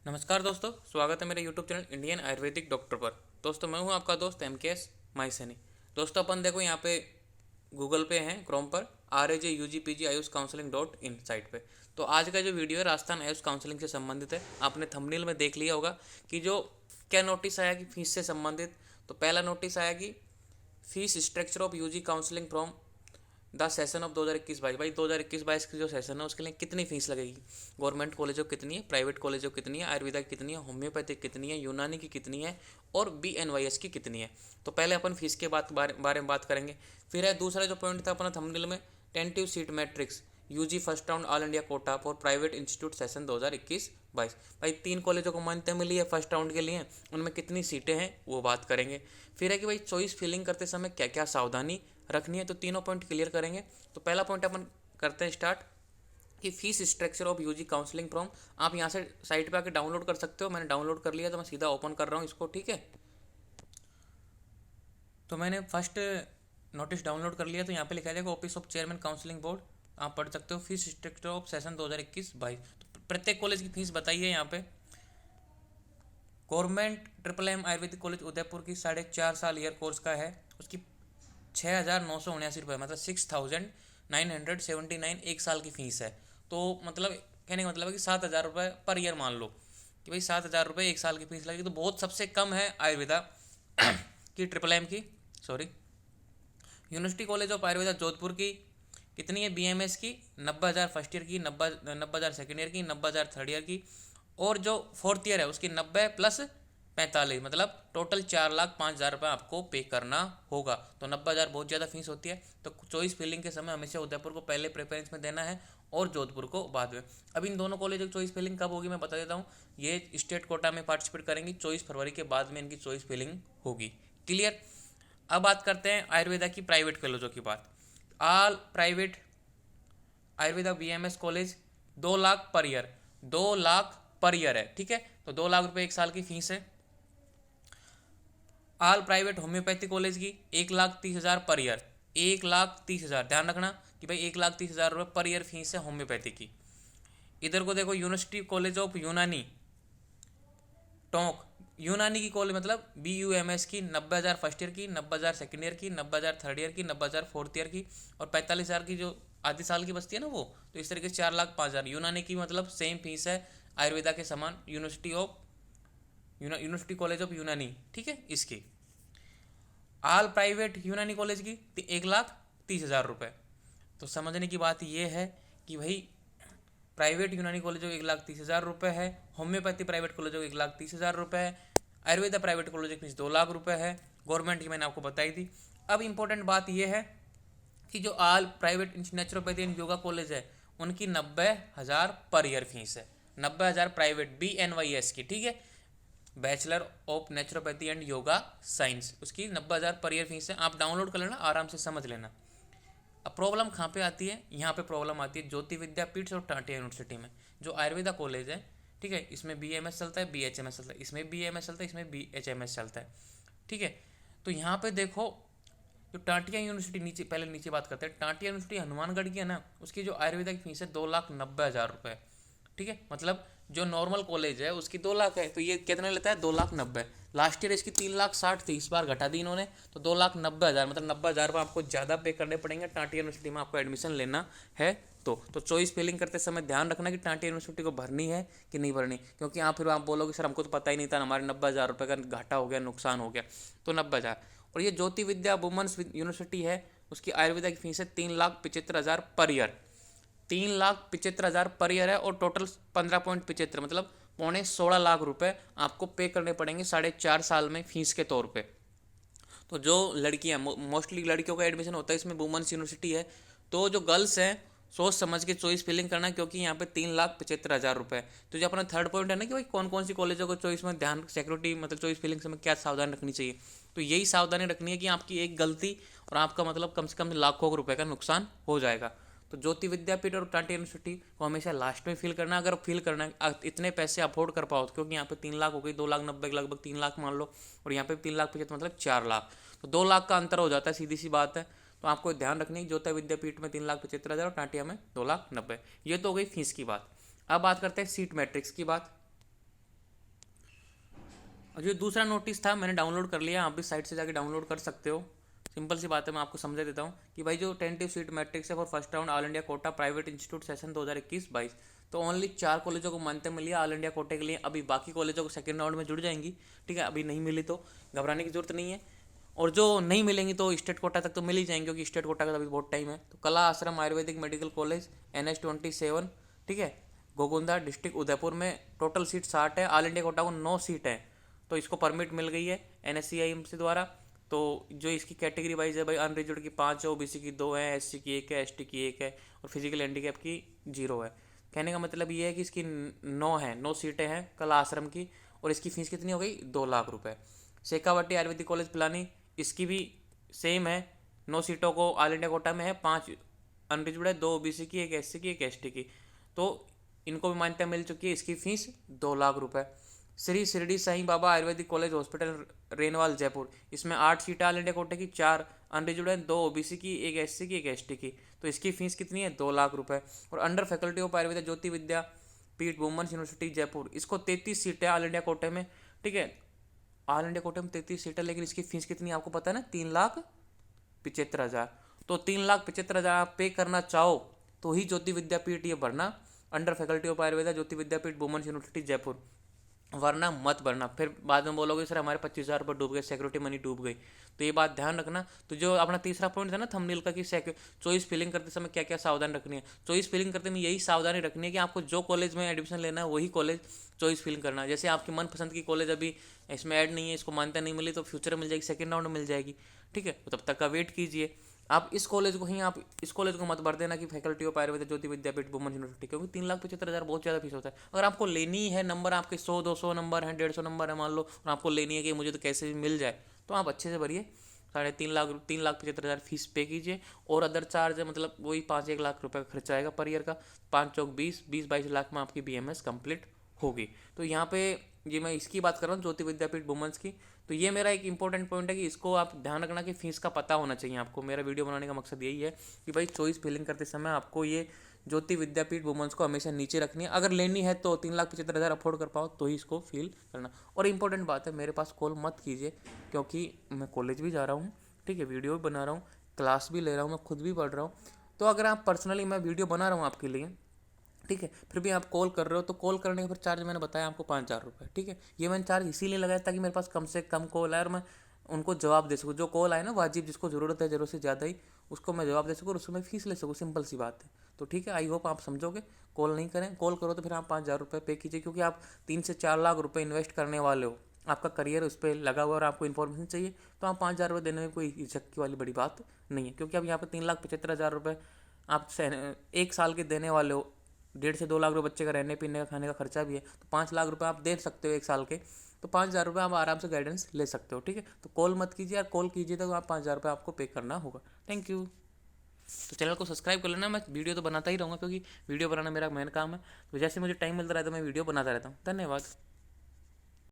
नमस्कार दोस्तों, स्वागत है मेरे YouTube channel Indian Ayurvedic doctor पर। दोस्तों मैं हूं आपका दोस्त MKS माइसनी। दोस्तों अपन देखो यहाँ पे गूगल पे हैं, क्रोम पर RAJ UG PG Ayush counselling .in site पे। तो आज का जो वीडियो है राजस्थान आयुष काउंसलिंग से संबंधित है। आपने थंबनेल में देख लिया होगा कि जो क्या नोटिस आया कि फीस से संबंधित। तो पहला नोटिस आया कि fees structure of UG counselling from the session of 2021-22। भाई 2021-22 की जो सेशन है उसके लिए कितनी फीस लगेगी, गवर्नमेंट कॉलेजों की कितनी है, प्राइवेट कॉलेजों की कितनी है, आयुर्वेदा की कितनी है, होम्योपैथिक कितनी है, यूनानी की कितनी है और BNYS की कितनी है। तो पहले अपन फीस के बारे में बात करेंगे। फिर है दूसरा जो पॉइंट था अपना थंबनेल में, tentative seat matrix UG first round all India quota for private institute session 2021-22। भाई 3 कॉलेजों को मान्यता मिली है फर्स्ट राउंड के लिए, उनमें कितनी सीटें हैं वो बात करेंगे। फिर है कि भाई चॉइस फिलिंग करते समय क्या क्या सावधानी रखनी है, तो तीनों पॉइंट क्लियर करेंगे। तो पहला पॉइंट अपन करते हैं स्टार्ट कि fees structure of UG counselling from. आप यहाँ से साइट पे आके डाउनलोड कर सकते हो। मैंने डाउनलोड कर लिया तो मैं सीधा ओपन कर रहा हूँ इसको, ठीक है। तो मैंने फर्स्ट नोटिस डाउनलोड कर लिया। तो यहाँ पे लिखा जाएगा office of chairman counselling board, आप पढ़ सकते हो। Fees structure of session 2021-22। तो प्रत्येक कॉलेज की फीस बताई है यहाँ पे। Government MMM Ayurvedic college Udaipur की 4.5 साल ईयर कोर्स का है, उसकी 6,979 रुपये, मतलब 6,979 एक साल की फ़ीस है। तो मतलब कहने का मतलब है कि 7,000 रुपये पर ईयर मान लो कि भाई 7,000 रुपये एक साल की फ़ीस लगेगी। तो बहुत सबसे कम है आयुर्वेदा की MMM की, sorry, university college of Ayurveda Jodhpur की कितनी है, BMS की 90,000 फर्स्ट ईयर की, 90,000 सेकेंड ईयर की, 90,000 थर्ड ईयर की, और जो फोर्थ ईयर है उसकी 90 प्लस 45, मतलब टोटल 4,05,000 रुपये आपको पे करना होगा। तो 90,000 बहुत ज़्यादा फीस होती है। तो चॉइस फिलिंग के समय हमेशा उदयपुर को पहले प्रेफरेंस में देना है और जोधपुर को बाद में। अब इन दोनों कॉलेजों की चॉइस फिलिंग कब होगी मैं बता देता हूँ। ये स्टेट कोटा में पार्टिसिपेट करेंगी, 24 फरवरी के बाद में इनकी चॉइस फिलिंग होगी। क्लियर। अब बात करते हैं आयुर्वेदा की प्राइवेट कॉलेजों की बात। All private Ayurveda BMS college 2 lakh per year, 2 lakh per year है, ठीक है। तो 2 लाख रुपए एक साल की फीस है। ऑल प्राइवेट होम्योपैथी कॉलेज की 1,30,000 पर ईयर, 1,30,000, ध्यान रखना कि भाई 1,30,000 रुपये पर ईयर फीस है होम्योपैथी की। इधर को देखो, यूनिवर्सिटी कॉलेज ऑफ यूनानी टोंक, यूनानी की कॉलेज मतलब BUMS की 90,000 फर्स्ट ईयर की, 90,000 सेकेंड ईयर की, 90,000 थर्ड ईयर की, 90,000 फोर्थ ईयर की, और 45,000 की जो आधे साल की बचती है ना वो। तो इस तरीके से 4,05,000 यूनानी की, मतलब सेम फीस है आयुर्वेदा के समान, यूनिवर्सिटी कॉलेज ऑफ यूनानी, ठीक है इसकी। ऑल प्राइवेट यूनानी कॉलेज की 1,30,000 रुपये। तो समझने की बात यह है कि भाई प्राइवेट यूनानी कॉलेजों को 1,30,000 रुपये है, होम्योपैथी प्राइवेट कॉलेजों को 1,30,000 रुपये है, आयुर्वेदा प्राइवेट कॉलेज की फीस 2 लाख रुपये है, गवर्नमेंट की मैंने आपको बताई थी। अब इंपॉर्टेंट बात यह है कि जो all private naturopathy and yoga college है उनकी 90,000 पर ईयर फीस है, 90,000 प्राइवेट BNYS की, ठीक है, bachelor of naturopathy and yoga science, उसकी 90,000 पर ईयर फीस है। आप डाउनलोड कर लेना, आराम से समझ लेना। अब प्रॉब्लम कहाँ पे आती है, यहाँ पे प्रॉब्लम आती है ज्योति विद्यापीठ और टाटिया यूनिवर्सिटी में। जो आयुर्वेदा कॉलेज है, ठीक है, इसमें BMS चलता है, BHMS चलता है, इसमें BMS चलता है, इसमें BHMS चलता है, ठीक है। तो यहाँ पे देखो, जो टाटिया यूनिवर्सिटी, नीचे पहले नीचे बात करते हैं, टाटिया यूनिवर्सिटी हनुमानगढ़ की है ना, उसकी जो आयुर्वेदा की फीस है 2,90,000 रुपये, ठीक है। मतलब जो नॉर्मल कॉलेज है उसकी 2 लाख है, तो ये कितने लेता है, 2,90,000। लास्ट ईयर इसकी 3,60,000 थी, इस बार घटा दी इन्होंने, तो 2,90,000, मतलब 90,000 रुपये आपको ज़्यादा पे करने पड़ेंगे टाटिया यूनिवर्सिटी में आपको एडमिशन लेना है। तो चॉइस फिलिंग करते समय ध्यान रखना कि टाटिया यूनिवर्सिटी को भरनी है कि नहीं भरनी, क्योंकि आप फिर आप बोलोगे सर हमको तो पता ही नहीं था, हमारे 90,000 रुपये का घाटा हो गया, नुकसान हो गया। तो 90,000। और ये ज्योति विद्या वुमेन्स यूनिवर्सिटी है, उसकी आयुर्वेदा की फीस है 3,75,000 पर ईयर, 3,75,000 पर ईयर है, और टोटल 15.75, मतलब 15.16 लाख रुपए आपको पे करने पड़ेंगे 4.5 साल में फीस के तौर पे। तो जो लड़कियां, मोस्टली लड़कियों का एडमिशन होता है इसमें, वुमेन्स यूनिवर्सिटी है, तो जो गर्ल्स हैं सोच समझ के चॉइस फिलिंग करना, क्योंकि यहाँ पे 3,75,000 रुपये। तो जो अपना थर्ड पॉइंट है ना कि भाई कौन कौन सी कॉलेजों को चॉइस में ध्यान, सिक्योरिटी मतलब चॉइस फिलिंग समय क्या सावधानी रखनी चाहिए, तो यही सावधानी रखनी है कि आपकी एक गलती और आपका मतलब कम से कम लाखों रुपए का नुकसान हो जाएगा। तो ज्योति विद्यापीठ और टाटा यूनिवर्सिटी को हमेशा लास्ट में फिल करना, अगर फिल करना है इतने पैसे अफोर्ड कर पाओ, क्योंकि यहाँ पे 3 लाख हो गई, 2,90,000 लगभग 3 लाख मान लो, और यहाँ पे 3,75,000 मतलब 4 लाख, तो 2 लाख का अंतर हो जाता है, सीधी सी बात है। तो आपको ध्यान रखनी है, ज्योति विद्यापीठ में 3,75,000 और टाटिया में 2,90,000। ये तो हो गई फीस की बात। अब बात करते हैं सीट मैट्रिक्स की बात। और जो दूसरा नोटिस था मैंने डाउनलोड कर लिया, आप भी साइट से जाके डाउनलोड कर सकते हो। सिंपल सी बात है, मैं आपको समझा देता हूँ कि भाई जो टेंटिव सीट मैट्रिक्स है for first round all India quota private institute session 2021-22, तो ओनली 4 कॉलेजों को मान्यता मिली है ऑल इंडिया कोटे के लिए। अभी बाकी कॉलेजों को सेकेंड राउंड में जुड़ जाएंगी, ठीक है। अभी नहीं मिली तो घबराने की जरूरत नहीं है, और जो नहीं मिलेंगी तो स्टेट कोटा तक तो मिल ही जाएंगे, क्योंकि स्टेट कोटा का अभी बहुत टाइम है। तो कला आश्रम आयुर्वेदिक मेडिकल कॉलेज NH27, ठीक है, गोगुंदा डिस्ट्रिक्ट उदयपुर में टोटल सीट 60 है, ऑल इंडिया कोटा को 9 सीट है, तो इसको परमिट मिल गई है NSCIMC द्वारा। तो जो इसकी कैटेगरी वाइज है भाई, अनरिजर्व की 5 है, OBC की 2 है, SC की 1 है, ST की 1 है, और फिजिकल हैंडीकैप की 0 है। कहने का मतलब ये है कि इसकी 9 सीटें हैं कला आश्रम की, और इसकी फीस कितनी हो गई, 2 लाख रुपए। शेखावटी आयुर्वेदिक कॉलेज पिलानी, इसकी भी सेम है, 9 सीटों को ऑल इंडिया कोटा में है, 5 अनरिजर्व है, 2 OBC की, 1 SC की, 1 ST की, तो इनको भी मान्यता मिल चुकी है। इसकी फीस 2 लाख रुपए। श्री शिरडी साईं बाबा आयुर्वेदिक कॉलेज हॉस्पिटल रेनवाल जयपुर, इसमें 8 सीटें ऑल इंडिया कोटे की, 4 अनरिजर्व है, 2 OBC की, 1 SC की, 1 ST की, तो इसकी फीस कितनी है, 2 लाख रुपए। और अंडर फैकल्टी ऑफ आयुर्वेद ज्योति विद्या पीठ वुमेन्स यूनिवर्सिटी जयपुर, इसको 33 सीटें ऑल इंडिया कोटे में, ठीक है, ऑल इंडिया कोटे में 33 सीटें, लेकिन इसकी फीस कितनी आपको पता है ना, 3,75,000। तो 3,75,000 आप पे करना चाहो तो ही ज्योति विद्यापीठ ये भरना, under faculty of Ayurveda Jyoti Vidyapeeth women's university Jaipur, वरना मत भरना। फिर बाद में बोलोगे सर हमारे 25,000 रुपये डूब गए, सिक्योरिटी मनी डूब गई, तो ये बात ध्यान रखना। तो जो अपना तीसरा पॉइंट था ना थंबनेल का, कि चॉइस फिलिंग करते समय क्या क्या सावधानी रखनी है, चॉइस फिलिंग करते में यही सावधानी रखनी है कि आपको जो कॉलेज में एडमिशन लेना है वही कॉलेज चॉइस फिलिंग करना है। जैसे आपकी मनपसंद की कॉलेज अभी इसमें ऐड नहीं है, इसको मान्यता नहीं मिली, तो फ्यूचर में मिल जाएगी, सेकेंड राउंड में मिल जाएगी, ठीक है, तो तब तक का वेट कीजिए। आप इस कॉलेज को ही, आप इस कॉलेज को मत भर देना कि faculty of Ayurved Jyoti Vidyapeeth women's university, क्योंकि 3,75,000 बहुत ज़्यादा फीस होता है। अगर आपको लेनी है, नंबर आपके 100-200 नंबर हैं, 150 नंबर है मान लो, और आपको लेनी है कि मुझे तो कैसे भी मिल जाए, तो आप अच्छे से भरिए, 3,75,000 फीस पे कीजिए। और अदर चार्ज है, मतलब वही 5-1 लाख रुपये का खर्चा आएगा पर ईयर का, 5 चौक 20-22 लाख में आपकी BMS कंप्लीट होगी। तो यहाँ पे ये मैं इसकी बात कर रहा हूँ ज्योति विद्यापीठ वुमेन्स की। तो ये मेरा एक इंपॉर्टेंट पॉइंट है कि इसको आप ध्यान रखना कि फीस का पता होना चाहिए आपको। मेरा वीडियो बनाने का मकसद यही है कि भाई चॉइस फिलिंग करते समय आपको ये ज्योति विद्यापीठ वुमेन्स को हमेशा नीचे रखनी है। अगर लेनी है तो 3,75,000 अफोर्ड कर पाओ तो ही इसको फील करना। और इंपॉर्टेंट बात है, मेरे पास कॉल मत कीजिए, क्योंकि मैं कॉलेज भी जा रहा हूँ, ठीक है, वीडियो भी बना रहा हूँ, क्लास भी ले रहा हूँ, मैं खुद भी पढ़ रहा हूँ। तो अगर आप पर्सनली, मैं वीडियो बना रहा हूँ आपके लिए, ठीक है, फिर भी आप कॉल कर रहे हो, तो कॉल करने का फिर चार्ज मैंने बताया आपको 5,000 रुपये, ठीक है। ये मैंने चार्ज इसीलिए लगाया ताकि मेरे पास कम से कम कॉल आए और मैं उनको जवाब दे सकूँ। जो कॉल आए ना वाजिब, जिसको ज़रूरत है ज़रूरत से ज़्यादा ही, उसको मैं जवाब दे सकूँ और उसमें फीस ले सकूँ, सिंपल सी बात है। तो ठीक है, आई होप आप समझोगे। कॉल नहीं करें, कॉल करो तो फिर आप 5,000 रुपये पे कीजिए, क्योंकि आप 3 से 4 लाख रुपये इन्वेस्ट करने वाले हो, आपका करियर उस पर लगा हुआ और आपको इन्फॉर्मेशन चाहिए, तो आप 5,000 रुपये देने में कोई झक की वाली बड़ी बात नहीं है। क्योंकि अब यहाँ पर 3,75,000 रुपये आप 1 साल के देने वाले हो, 1.5 से 2 लाख रुपये बच्चे का रहने पीने का खाने का खर्चा भी है, तो 5 लाख रुपये आप दे सकते हो 1 साल के, तो 5,000 रुपये आप आराम से गाइडेंस ले सकते हो, ठीक है। तो कॉल मत कीजिए, यार कॉल कीजिए तो आप 5,000 रुपये आपको पे करना होगा। Thank you. तो चैनल को सब्सक्राइब कर लेना, मैं वीडियो तो बनाता ही रहूँगा, क्योंकि वीडियो बनाना मेरा मेन काम है। तो जैसे मुझे टाइम मिलता रहता है मैं वीडियो बनाता रहता हूँ। धन्यवाद।